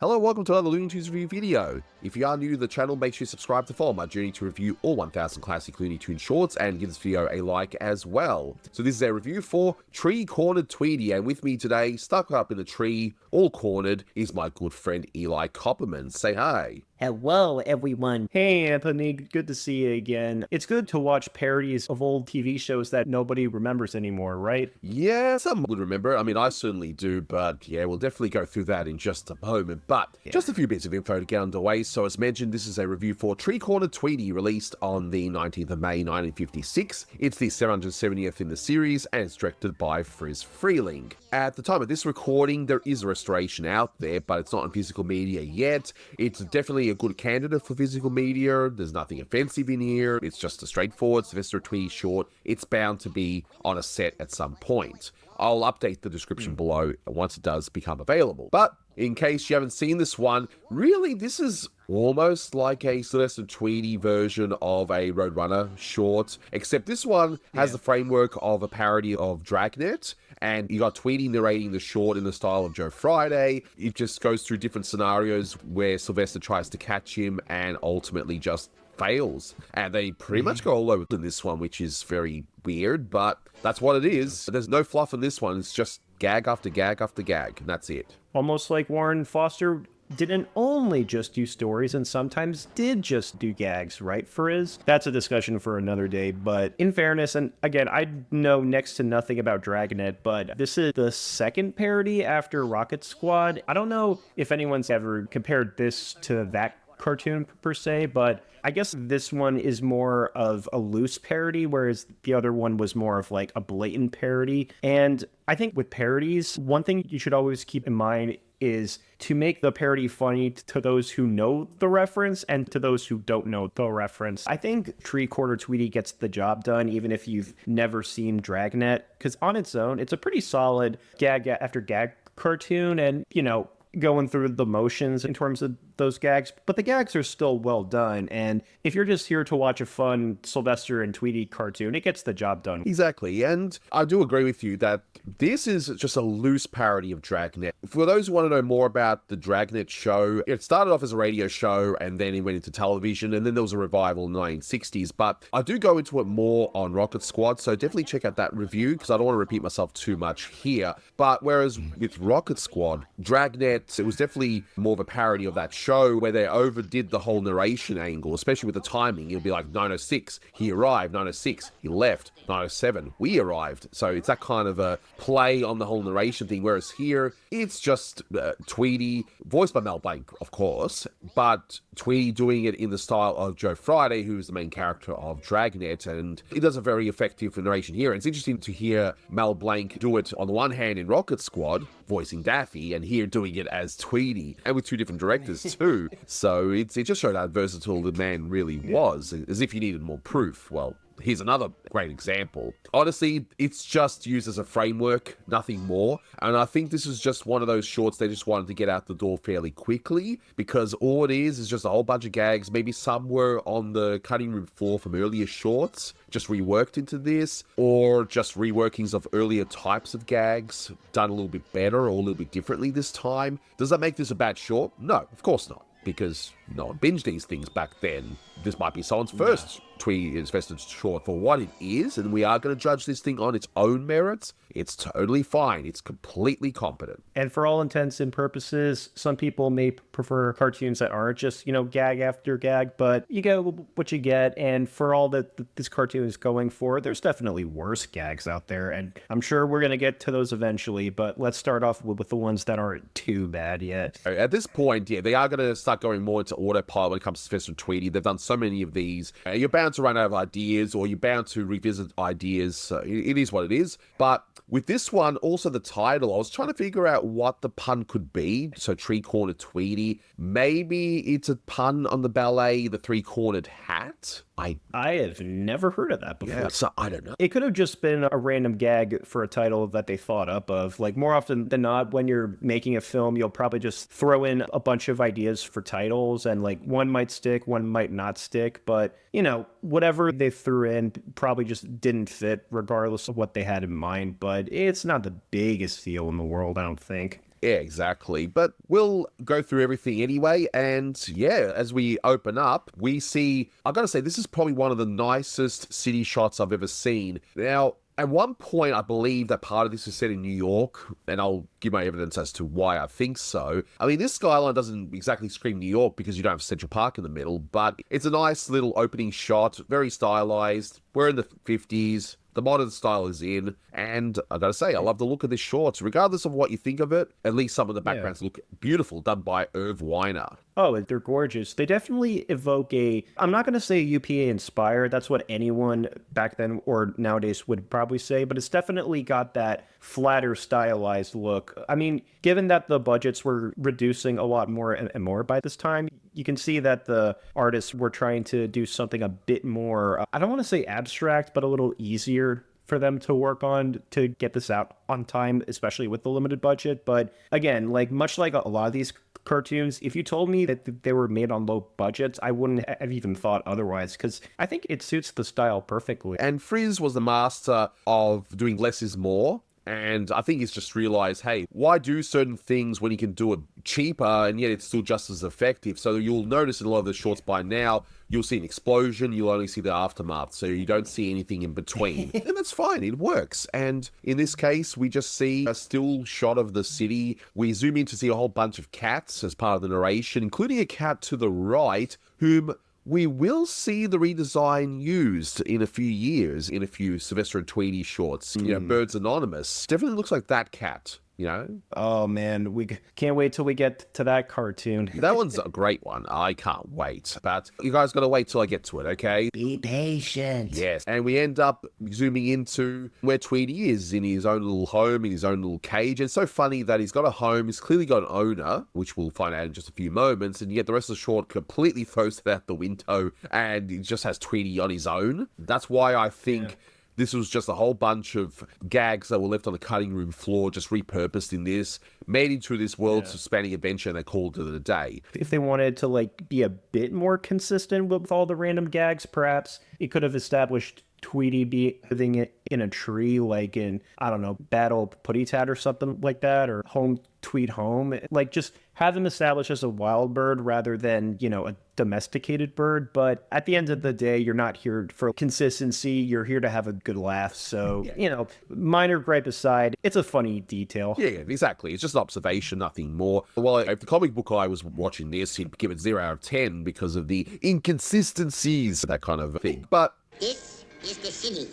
Hello, welcome to another Looney Tunes review video. If you are new to the channel, make sure you subscribe to follow my journey to review all 1000 classic Looney Tunes shorts and give this video a like as well. So this is a review for Tree Cornered Tweety, and with me today, stuck up in a tree, all cornered, is my good friend Eli Copperman. Say hi. Hello, everyone. Hey, Anthony. Good to see you again. It's good to watch parodies of old TV shows that nobody remembers anymore, right? Yeah, some would remember. I mean, I certainly do, but yeah, we'll definitely go through that in just a moment. But just a few bits of info to get underway. So as mentioned, this is a review for Tree Cornered Tweety, released on the 19th of May, 1956. It's the 770th in the series, and it's directed by Friz Freleng. At the time of this recording, there is a restoration out there, but it's not in physical media yet. It's definitely a good candidate for physical media. There's nothing offensive in here. It's just a straightforward Sylvester Tweety short. It's bound to be on a set at some point. I'll update the description below once it does become available. But in case you haven't seen this one, really this is almost like a Sylvester Tweety version of a Roadrunner short, except this one has the framework of a parody of Dragnet, and you got Tweety narrating the short in the style of Joe Friday. It just goes through different scenarios where Sylvester tries to catch him and ultimately just fails. And they pretty much go all over in this one, which is very weird, but that's what it is. There's no fluff in this one. It's just gag after gag after gag, and that's it. Almost like Warren Foster didn't only just do stories and sometimes did just do gags, right, Friz? That's a discussion for another day, but in fairness, and again, I know next to nothing about Dragnet, but this is the second parody after Rocket Squad. I don't know if anyone's ever compared this to that cartoon per se, but I guess this one is more of a loose parody, whereas the other one was more of like a blatant parody. And I think with parodies, one thing you should always keep in mind is to make the parody funny to those who know the reference and to those who don't know the reference. I think Tree Cornered Tweety gets the job done even if you've never seen Dragnet, because on its own, it's a pretty solid gag after gag cartoon, and, you know, going through the motions in terms of those gags, but the gags are still well done. And if you're just here to watch a fun Sylvester and Tweety cartoon, it gets the job done. Exactly, and I do agree with you that this is just a loose parody of Dragnet. For those who want to know more about the Dragnet show, it started off as a radio show and then it went into television, and then there was a revival in the 1960s, but I do go into it more on Rocket Squad, so definitely check out that review because I don't want to repeat myself too much here. But whereas with Rocket Squad, Dragnet, it was definitely more of a parody of that show where they overdid the whole narration angle, especially with the timing. It'll be like 9:06, he arrived, 9:06, he left, 9:07, we arrived. So it's that kind of a play on the whole narration thing, whereas here, it's just Tweety, voiced by Mel Blanc, of course, but Tweety doing it in the style of Joe Friday, who's the main character of Dragnet, and it does a very effective narration here. And it's interesting to hear Mel Blanc do it on the one hand in Rocket Squad, voicing Daffy, and here doing it as Tweety, and with two different directors too. So it just showed how versatile the man really was, as if you needed more proof. Well, here's another great example. Honestly, it's just used as a framework, nothing more. And I think this is just one of those shorts they just wanted to get out the door fairly quickly, because all it is just a whole bunch of gags. Maybe some were on the cutting room floor from earlier shorts, just reworked into this, or just reworkings of earlier types of gags, done a little bit better or a little bit differently this time. Does that make this a bad short? No, of course not, because no one binged these things back then. This might be someone's first Tweety and Sylvester short for what it is, and we are going to judge this thing on its own merits. It's totally fine. It's completely competent. And for all intents and purposes, some people may prefer cartoons that aren't just, you know, gag after gag, but you get what you get. And for all that this cartoon is going for, there's definitely worse gags out there. And I'm sure we're going to get to those eventually, but let's start off with the ones that aren't too bad yet. At this point, yeah, they are going to start going more into autopilot when it comes to Sylvester and Tweety. They've done so many of these. You're bound to run out of ideas, or you're bound to revisit ideas. So it is what it is. But with this one, also the title, I was trying to figure out what the pun could be. So Tree Cornered Tweety. Maybe it's a pun on the ballet, The Three-Cornered Hat. I have never heard of that before. Yeah, so I don't know. It could have just been a random gag for a title that they thought up of. Like, more often than not, when you're making a film, you'll probably just throw in a bunch of ideas for titles, and like one might stick, one might not stick, but you know, whatever they threw in probably just didn't fit regardless of what they had in mind. But it's not the biggest deal in the world, I don't think. Yeah, exactly. But we'll go through everything anyway. And yeah, as we open up, we see, I gotta say, this is probably one of the nicest city shots I've ever seen. Now, at one point, I believe that part of this is set in New York, and I'll give my evidence as to why I think so. I mean, this skyline doesn't exactly scream New York because you don't have Central Park in the middle, but it's a nice little opening shot, very stylized. We're in the 50s. The modern style is in, and I gotta say, I love the look of this short. Regardless of what you think of it, at least some of the backgrounds look beautiful, done by Irv Weiner. Oh, they're gorgeous. They definitely evoke I'm not going to say UPA inspired. That's what anyone back then or nowadays would probably say, but it's definitely got that flatter stylized look. I mean, given that the budgets were reducing a lot more and more by this time, you can see that the artists were trying to do something a bit more, I don't want to say abstract, but a little easier for them to work on to get this out on time, especially with the limited budget. But again, like much like a lot of these cartoons, if you told me that they were made on low budgets, I wouldn't have even thought otherwise, because I think it suits the style perfectly. And Friz was the master of doing less is more. And I think he's just realized, hey, why do certain things when you can do it cheaper and yet it's still just as effective? So you'll notice in a lot of the shorts by now, you'll see an explosion, you'll only see the aftermath, so you don't see anything in between. And that's fine, it works. And in this case, we just see a still shot of the city. We zoom in to see a whole bunch of cats as part of the narration, including a cat to the right, whom we will see the redesign used in a few years in a few Sylvester and Tweety shorts. You know, Birds Anonymous. Definitely looks like that cat. You know? Oh man, we can't wait till we get to that cartoon. That one's a great one. I can't wait. But you guys got to wait till I get to it, okay? Be patient. Yes. And we end up zooming into where Tweety is in his own little home, in his own little cage. And it's so funny that he's got a home, he's clearly got an owner, which we'll find out in just a few moments, and yet the rest of the short completely throws it out the window and he just has Tweety on his own. That's why I think... This was just a whole bunch of gags that were left on the cutting room floor, just repurposed in this, made into this world-spanning adventure, and they called it a day. If they wanted to like be a bit more consistent with all the random gags, perhaps it could have established Tweety be living in a tree, like in, I don't know, Battle Putty Tat or something like that, or Home Tweet Home. Like, just have them established as a wild bird rather than, you know, a domesticated bird. But at the end of the day, you're not here for consistency. You're here to have a good laugh. So, you know, minor gripe aside, it's a funny detail. Yeah, exactly. It's just an observation, nothing more. Well, if the comic book guy was watching this, he'd give it 0 out of 10 because of the inconsistencies, that kind of thing. But This is the city.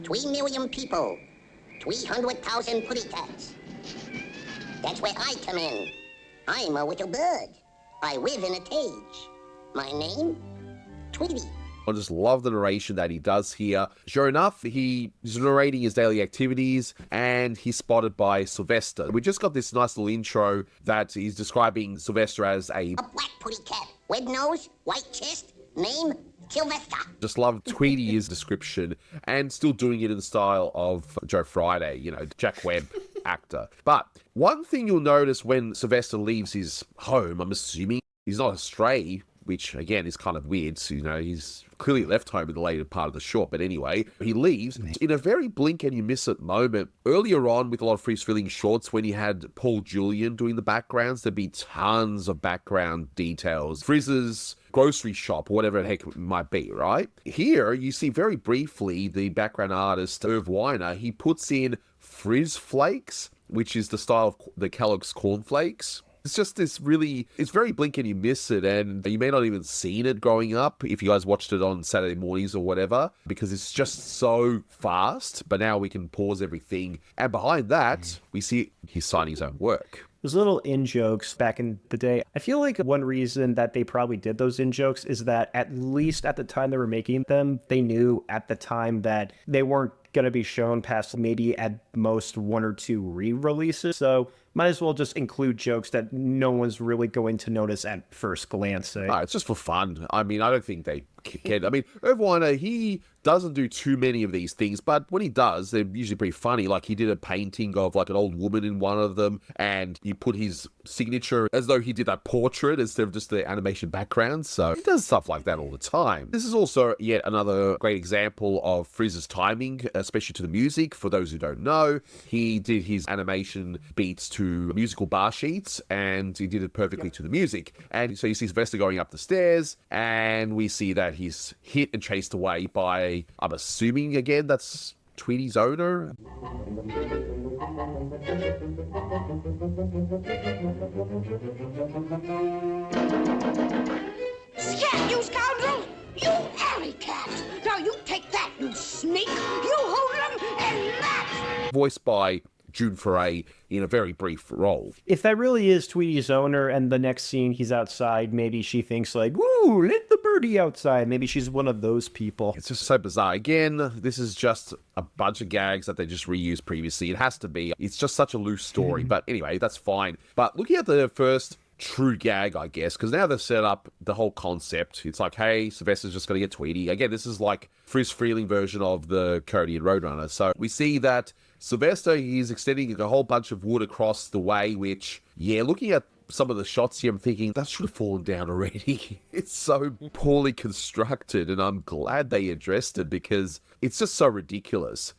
3 million people. 300,000 putty cats. That's where I come in. I'm a little bird. I live in a cage. My name? Tweety. I just love the narration that he does here. Sure enough, he's narrating his daily activities and he's spotted by Sylvester. We just got this nice little intro that he's describing Sylvester as a black putty cat. Red nose, white chest, name Sylvester. Just love Tweety's description and still doing it in the style of Joe Friday, you know, Jack Webb actor. But one thing you'll notice when Sylvester leaves his home, I'm assuming he's not a stray, which again is kind of weird. So, you know, he's clearly left home in the later part of the short. But anyway, he leaves in a very blink and you miss it moment. Earlier on with a lot of Friz Freleng shorts, when you had Paul Julian doing the backgrounds, there'd be tons of background details. Friz's grocery shop, or whatever the heck it might be, right? Here, you see very briefly the background artist, Irv Weiner, he puts in Friz Flakes, which is the style of the Kellogg's cornflakes. It's just this really, it's very blink and you miss it, and you may not even seen it growing up if you guys watched it on Saturday mornings or whatever, because it's just so fast. But now we can pause everything, and behind that, we see he's signing his own work. Those little in-jokes back in the day, I feel like one reason that they probably did those in-jokes is that at least at the time they were making them, they knew at the time that they weren't going to be shown past maybe at most 1 or 2 re-releases. So might as well just include jokes that no one's really going to notice at first glance. It's just for fun. I mean, I don't think they cared. I mean, Irv Weiner, he doesn't do too many of these things, but when he does, they're usually pretty funny. Like, he did a painting of like an old woman in one of them, and he put his signature as though he did that portrait instead of just the animation background. So he does stuff like that all the time. This is also yet another great example of Friz's timing. especially to the music. For those who don't know, he did his animation beats to musical bar sheets, and he did it perfectly to the music. And so you see Sylvester going up the stairs, and we see that he's hit and chased away by, I'm assuming again, that's Tweety's owner. Scat, you scoundrel! You alley cat! Now you take that, you sneak! You hoodlum! And that! Voiced by June Foray in a very brief role. If that really is Tweety's owner and the next scene he's outside, maybe she thinks like, woo, let the birdie outside. Maybe she's one of those people. It's just so bizarre. Again, this is just a bunch of gags that they just reused previously. It has to be. It's just such a loose story. But anyway, that's fine. But looking at the first true gag, I guess, because now they've set up the whole concept. It's like, hey, Sylvester's just going to get Tweety. Again, this is like Friz Freleng version of the Parody and Roadrunner. So we see that Sylvester, he's extending a whole bunch of wood across the way, which, yeah, looking at some of the shots here, I'm thinking that should have fallen down already. It's so poorly constructed, and I'm glad they addressed it because it's just so ridiculous.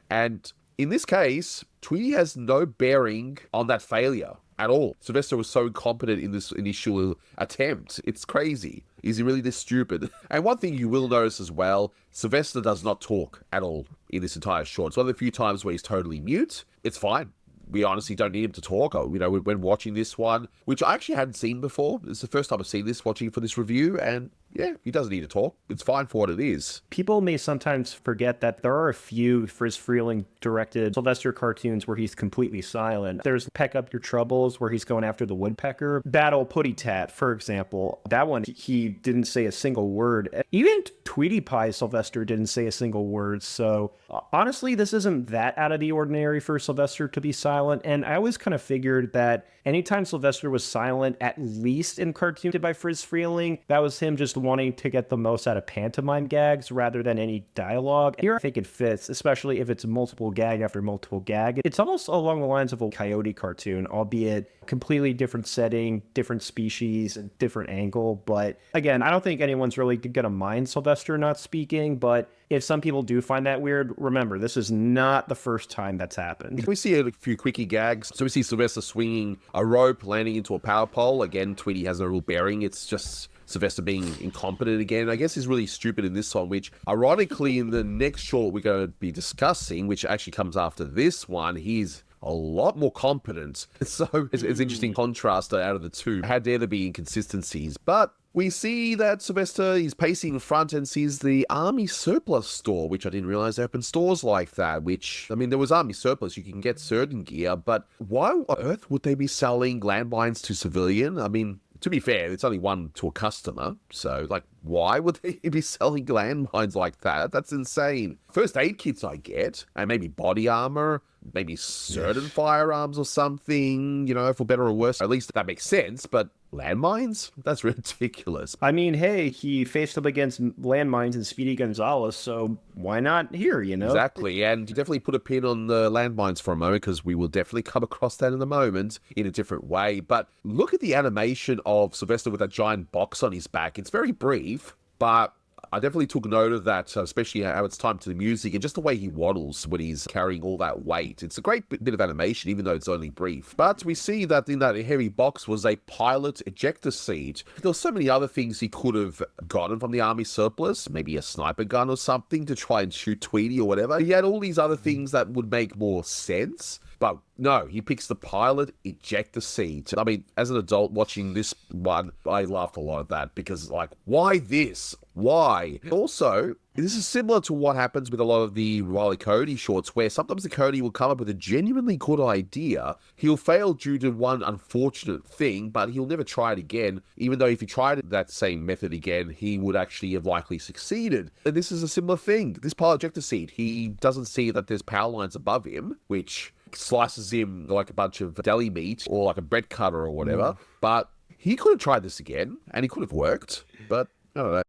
And in this case, Tweety has no bearing on that failure at all. Sylvester was so incompetent in this initial attempt. It's crazy. Is he really this stupid? And one thing you will notice as well, Sylvester does not talk at all in this entire short. It's one of the few times where he's totally mute. It's fine. We honestly don't need him to talk. You know, when watching this one, which I actually hadn't seen before. It's the first time I've seen this watching for this review, and yeah, he doesn't need to talk. It's fine for what it is. People may sometimes forget that there are a few Friz Freleng directed Sylvester cartoons where he's completely silent. There's Peck Up Your Troubles, where he's going after the woodpecker. Battle Putty Tat, for example. That one, he didn't say a single word. Even Tweety Pie Sylvester didn't say a single word. So honestly, this isn't that out of the ordinary for Sylvester to be silent. And I always kind of figured that anytime Sylvester was silent, at least in cartoons by Friz Freleng, that was him just wanting to get the most out of pantomime gags rather than any dialogue. Here I think it fits, especially if it's multiple gag after multiple gag. It's almost along the lines of a Coyote cartoon, albeit completely different setting, different species, and different angle. But again, I don't think anyone's really gonna mind Sylvester not speaking, but if some people do find that weird, remember, this is not the first time that's happened. We see a few quickie gags. So we see Sylvester swinging a rope, landing into a power pole. Again, Tweety has no real bearing. It's just Sylvester being incompetent again. I guess he's really stupid in this one, which ironically in the next short we're going to be discussing, which actually comes after this one, he's a lot more competent. So it's interesting contrast out of the two. How dare there be inconsistencies? But we see that Sylvester is pacing in front and sees the Army Surplus store, which I didn't realize they opened stores like that, which, I mean, there was Army Surplus, you can get certain gear, but why on earth would they be selling landmines to civilian? I mean, to be fair, it's only one to a customer, so, like, why would they be selling landmines like that? That's insane. First aid kits I get, and maybe body armor, maybe certain firearms or something, you know, for better or worse. At least that makes sense, but landmines? That's ridiculous. I mean, hey, he faced up against landmines and Speedy Gonzalez, so why not here, you know? Exactly, and you definitely put a pin on the landmines for a moment, because we will definitely come across that in a moment in a different way. But look at the animation of Sylvester with that giant box on his back. It's very brief, but I definitely took note of that, especially how it's timed to the music and just the way he waddles when he's carrying all that weight. It's a great bit of animation, even though it's only brief. But we see that in that heavy box was a pilot ejector seat. There were so many other things he could have gotten from the Army Surplus, maybe a sniper gun or something to try and shoot Tweety or whatever. He had all these other things that would make more sense. But no, he picks the pilot ejector seat. I mean, as an adult watching this one, I laughed a lot at that because, like, why this? Why? Also, this is similar to what happens with a lot of the Wile E. Coyote shorts, where sometimes the Coyote will come up with a genuinely good idea. He'll fail due to one unfortunate thing, but he'll never try it again, even though if he tried that same method again, he would actually have likely succeeded. And this is a similar thing. This pilot ejector seat, he doesn't see that there's power lines above him, which slices him like a bunch of deli meat or like a bread cutter or whatever, but he could have tried this again, and he could have worked, but I don't know.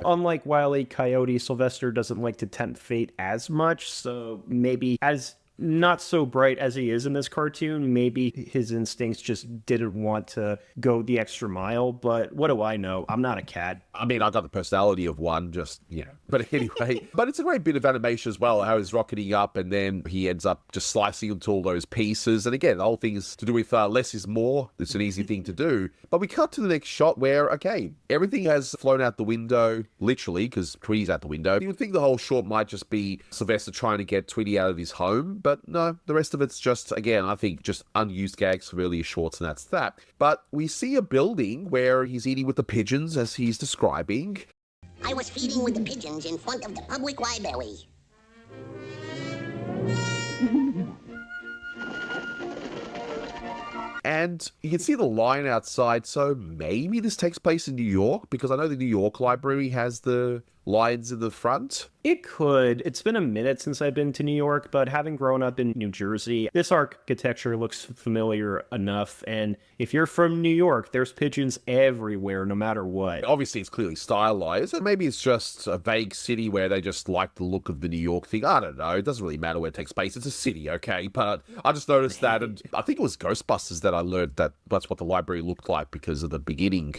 Unlike Wile E. Coyote, Sylvester doesn't like to tempt fate as much, so maybe as not so bright as he is in this cartoon, maybe his instincts just didn't want to go the extra mile, but what do I know? I'm not a cat. I mean, I got the personality of one, just, But anyway, but it's a great bit of animation as well, how he's rocketing up and then he ends up just slicing into all those pieces. And again, the whole thing is to do with less is more. It's an easy thing to do. But we cut to the next shot where, okay, everything has flown out the window, literally, because Tweety's out the window. You would think the whole short might just be Sylvester trying to get Tweety out of his home, but no, the rest of it's just, again, I think just unused gags for earlier shorts, and that's that. But we see a building where he's eating with the pigeons, as he's describing. I was feeding with the pigeons in front of the public library. And you can see the line outside, so maybe this takes place in New York, because I know the New York Library has the lions in the front. It could. It's been a minute since I've been to New York, but having grown up in New Jersey, this architecture looks familiar enough. And if you're from New York, there's pigeons everywhere, no matter what. Obviously, it's clearly stylized, and maybe it's just a vague city where they just like the look of the New York thing. I don't know. It doesn't really matter where it takes place. It's a city, okay? But I just noticed that, and I think it was Ghostbusters that I learned that that's what the library looked like because of the beginning,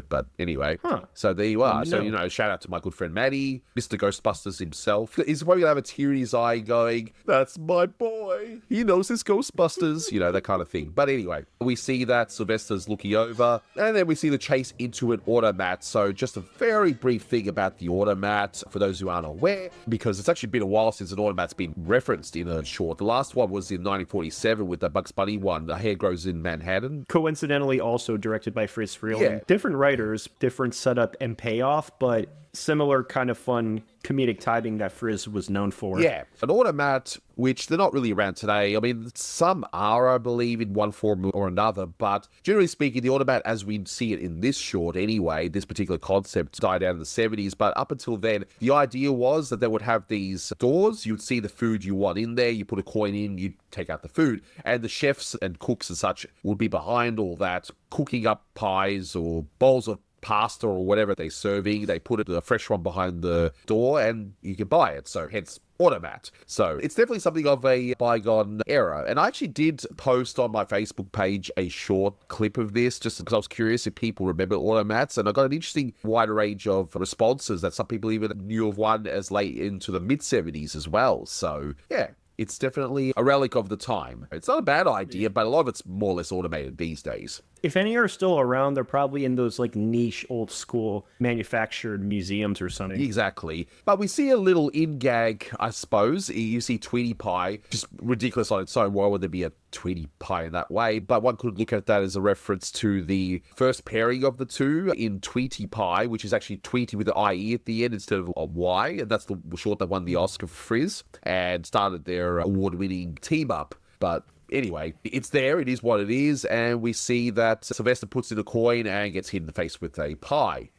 But anyway, So there you are. So, shout out to my good friend Maddie, Mr. Ghostbusters himself. He's probably gonna have a tear in his eye going, "That's my boy. He knows his Ghostbusters," that kind of thing. But anyway, we see that Sylvester's looking over, and then we see the chase into an automat. So just a very brief thing about the automat for those who aren't aware, because it's actually been a while since an automat's been referenced in a short. The last one was in 1947 with the Bugs Bunny one, The Hair Grows in Manhattan. Coincidentally, also directed by Friz Freleng. Yeah. Different writers, different setup and payoff, but similar kind of fun comedic timing that Friz was known for. Yeah, an automat, which they're not really around today. I mean, some are, I believe, in one form or another, but generally speaking, the automat, as we see it in this short anyway, this particular concept died out in the 70s, but up until then, the idea was that they would have these doors, you'd see the food you want in there, you put a coin in, you'd take out the food, and the chefs and cooks and such would be behind all that, cooking up pies or bowls of pasta or whatever they're serving. They put a fresh one behind the door and you can buy it. So hence automat. So it's definitely something of a bygone era. And I actually did post on my Facebook page a short clip of this just because I was curious if people remember automats, and I got an interesting wide range of responses that some people even knew of one as late into the mid-70s as well. So yeah, it's definitely a relic of the time. It's not a bad idea, but a lot of it's more or less automated these days. If any are still around, they're probably in those like niche old school manufactured museums or something. Exactly. But we see a little in-gag, I suppose. You see Tweety Pie, just ridiculous on its own. Why would there be a Tweety Pie in that way? But one could look at that as a reference to the first pairing of the two in Tweety Pie, which is actually Tweety with the IE at the end instead of a Y. And that's the short that won the Oscar for Friz and started their award-winning team-up. But anyway, it's there, it is what it is, and we see that Sylvester puts in a coin and gets hit in the face with a pie.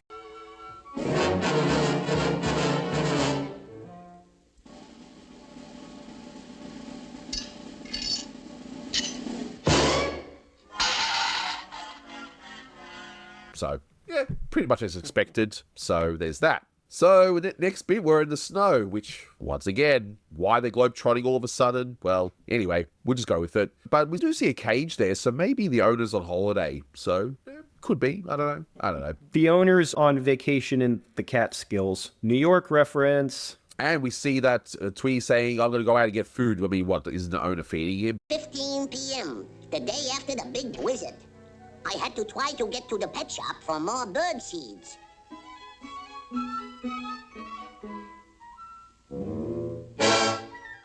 So, yeah, pretty much as expected, so there's that. So, next bit, we're in the snow, which, once again, why they're globetrotting all of a sudden? Well, anyway, we'll just go with it. But we do see a cage there, so maybe the owner's on holiday. So, could be. I don't know. The owner's on vacation in the Catskills. New York reference. And we see that Tweety saying, I'm going to go out and get food. I mean, what, isn't the owner feeding him? 15 p.m., the day after the big blizzard. I had to try to get to the pet shop for more bird seeds.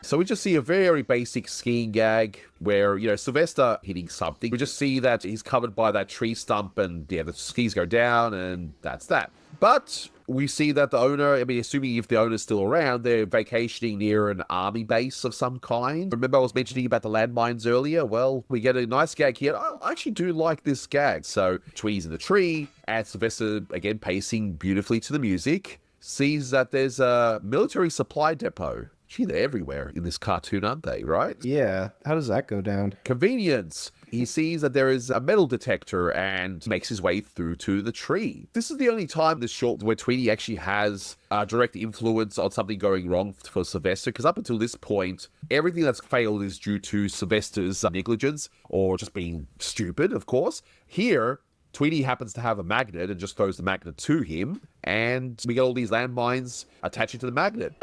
So we just see a very basic skiing gag where, Sylvester hitting something. We just see that he's covered by that tree stump and, the skis go down and that's that. But we see that the owner, assuming if the owner's still around, they're vacationing near an army base of some kind. Remember I was mentioning about the landmines earlier? Well, we get a nice gag here. I actually do like this gag. So Tweety's in the tree and Sylvester, again, pacing beautifully to the music. sees that there's a military supply depot. Gee, they're everywhere in this cartoon, aren't they, right? Yeah. How does that go down? Convenience. He sees that there is a metal detector and makes his way through to the tree. This is the only time this short where Tweety actually has direct influence on something going wrong for Sylvester, because up until this point, everything that's failed is due to Sylvester's negligence or just being stupid, of course. Here, Tweety happens to have a magnet and just throws the magnet to him, and we get all these landmines attaching to the magnet.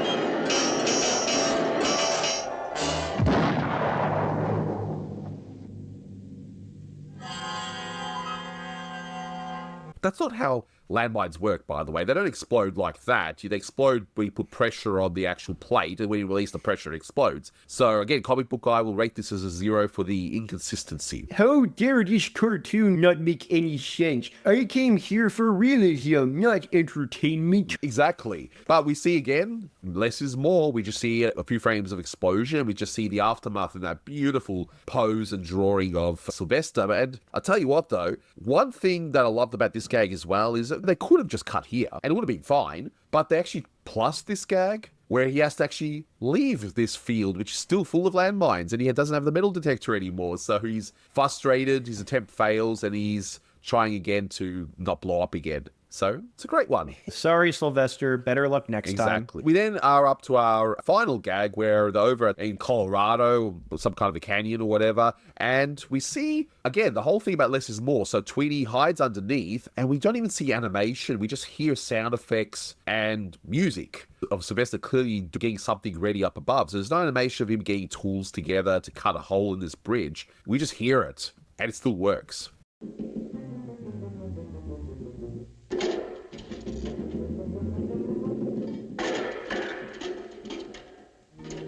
That's not how landmines work, by the way. They don't explode like that. They explode when you put pressure on the actual plate, and when you release the pressure, it explodes. So, again, Comic Book Guy will rate this as a 0 for the inconsistency. How dare this cartoon not make any sense? I came here for realism, not entertainment. Exactly. But we see, again, less is more. We just see a few frames of explosion. We just see the aftermath in that beautiful pose and drawing of Sylvester. And I'll tell you what, though, one thing that I loved about this gag as well is that they could have just cut here, and it would have been fine, but they actually plus this gag where he has to actually leave this field, which is still full of landmines, and he doesn't have the metal detector anymore. So he's frustrated, his attempt fails, and he's trying again to not blow up again. So it's a great one. Sorry, Sylvester. Better luck next time. Exactly. We then are up to our final gag where they're over in Colorado, or some kind of a canyon or whatever, and we see, again, the whole thing about less is more. So Tweety hides underneath, and we don't even see animation. We just hear sound effects and music of Sylvester clearly getting something ready up above. So there's no animation of him getting tools together to cut a hole in this bridge. We just hear it, and it still works.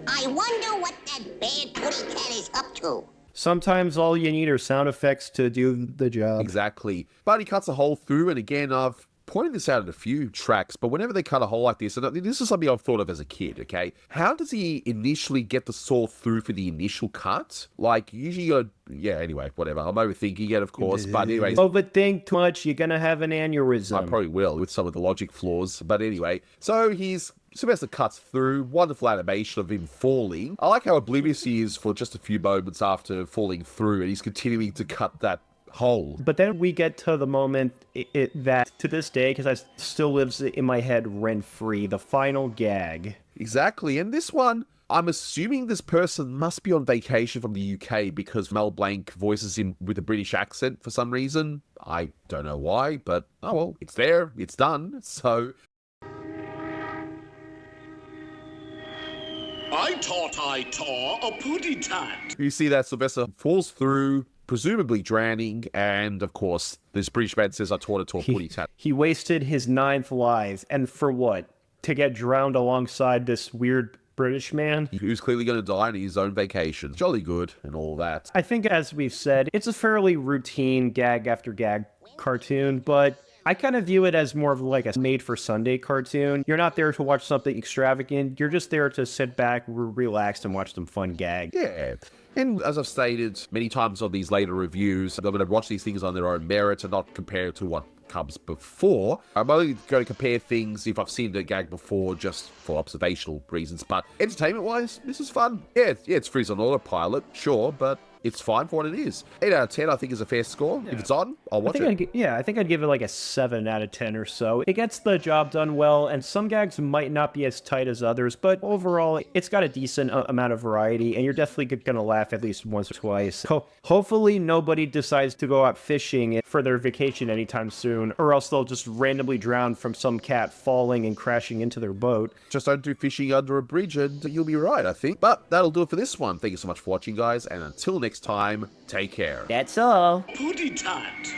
I wonder what that bad kitty cat is up to. Sometimes all you need are sound effects to do the job. Exactly. But he cuts a hole through, and again, I've pointed this out in a few tracks, but whenever they cut a hole like this, and this is something I've thought of as a kid, okay? How does he initially get the saw through for the initial cut? Like, usually you're... Yeah, anyway, whatever. I'm overthinking it, of course, but anyways... Overthink too much, you're gonna have an aneurysm. I probably will, with some of the logic flaws, but anyway. So Sylvester cuts through, wonderful animation of him falling. I like how oblivious he is for just a few moments after falling through, and he's continuing to cut that hole. But then we get to the moment that, to this day, because it still lives in my head rent-free, the final gag. Exactly, and this one, I'm assuming this person must be on vacation from the UK because Mel Blanc voices him with a British accent for some reason. I don't know why, but oh well, it's there, it's done, so... I thought I tore a puddy tat. You see that Sylvester falls through, presumably drowning, and of course, this British man says, I taught it to a puddy tat. He wasted his 9th life, and for what? To get drowned alongside this weird British man? Who's clearly going to die on his own vacation. Jolly good and all that. I think, as we've said, it's a fairly routine gag after gag cartoon, but I kind of view it as more of like a made-for-Sunday cartoon. You're not there to watch something extravagant. You're just there to sit back, relax, and watch some fun gags. Yeah. And as I've stated many times on these later reviews, I'm going to watch these things on their own merit and not compare to what comes before. I'm only going to compare things if I've seen the gag before, just for observational reasons. But entertainment-wise, this is fun. Yeah, it's Friz on autopilot, sure, but it's fine for what it is. 8 out of 10, I think, is a fair score. Yeah. If it's on, I'll watch it. I think I'd give it like a 7 out of 10 or so. It gets the job done well, and some gags might not be as tight as others, but overall, it's got a decent amount of variety, and you're definitely going to laugh at least once or twice. Hopefully, nobody decides to go out fishing for their vacation anytime soon, or else they'll just randomly drown from some cat falling and crashing into their boat. Just don't do fishing under a bridge, and you'll be right, I think. But that'll do it for this one. Thank you so much for watching, guys, and until next time, take care. That's all. Puddy tat.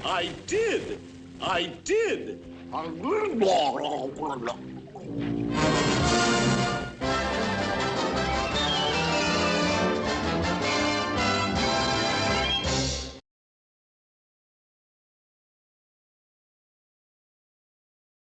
I did.